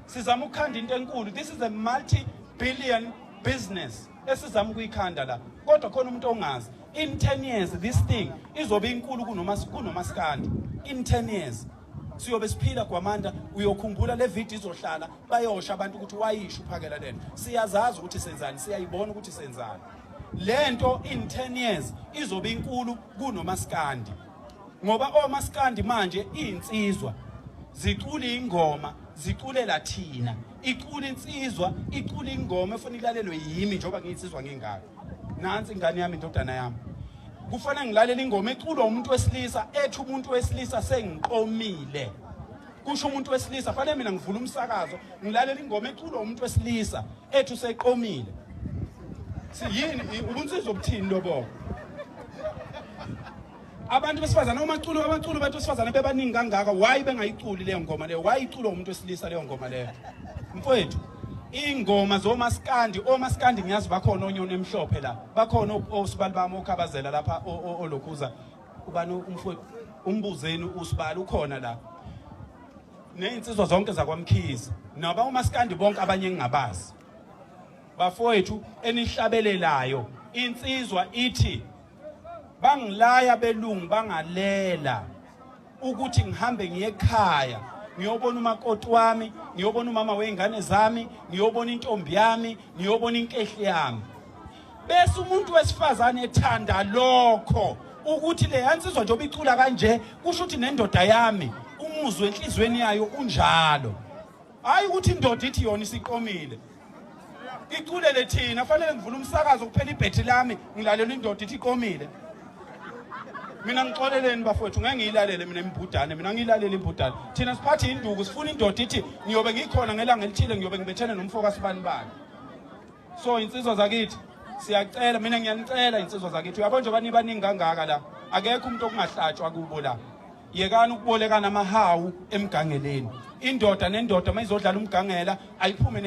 Sizama ukukhanda into enkulu. This is a multi-billion business. Esizama ukuyikhanda la. Kodwa khona umuntu ongazi. In 10 years this thing izobe inkulu kunomaskandi. In 10 years. Siyobe siphila kwaManda uyokhumbula le video izohlala bayosha abantu ukuthi wayisho uphakela lento. Siyazazi ukuthi senzani, siyayibona ukuthi senzani. Lento in 10 years izobe inkulu kunomaskandi. Ngoba omaskandi manje insizwa zicula ingoma ziculela thina icula insizwa icula ingoma efuna ilalelwe yimi njoba ngiyisizwa ngingaka nansi ingane yami indodana yami kufanele ngilalela ingoma eculwa umuntu wesilisa ethi umuntu wesilisa sengiqomile kusho umuntu wesilisa fanele mina ngivula umsakazo ngilalela ingoma eculwa umuntu wesilisa ethi useqomile siyini ubunsizwa obuthini lobo abantu besifazana abaculi abantu besifazana bebaningi kangaka why bengayiculi leyo ngoma leyo why iculwa umuntu wesilisa leyo ngoma leyo mfowethu ingoma omaskandi ngiyazi bakhona onyoni emhlophe la bakhona osibali bami okhabazela lapha olokhuza ubani umfowethu umbuzeni usibali ukhona la nezinsizwa zonke zakwamkhizi naba umaskandi bonke abanye engingabazi bafowethu enihlabelelayo insizwa ithi bangilaya belungu bangalela ukuthi ngihambe ngiye ekhaya ngiyobona umakoti wami ngiyobona umama weingane zami ngiyobona intombi yami ngiyobona inkehli yami bese umuntu wesifazane ethanda lokho ukuthi le yansizwa nje obicula kanje kusho ukuthi nendoda yami umuzwe enhlizweni yayo unjalo hayi ukuthi indoda ithi yona isiqomile iculele thina fanele ngivula umsakazo kuphela ibhethi lami ngilalela indoda ithi iqomile mina ngixoleleni bafowethu ngeke ngiyilalele mina imbhudane mina ngiyilalele imbhudane thina siphathi induku sifuna indoda ithi ngiyobe ngikhona ngelanga elithile ngiyobe ngibethene nomfoka sibani bani so insizwa zakithi siyacela mina ngiyanicela insizwa zakithi uyabona nje bani baningi kangaka la akekho umuntu okungahlatshwa kubo la yekani ukubolekana amahawu emgangeleni indoda nendoda mayizodlala umgangela ayiphume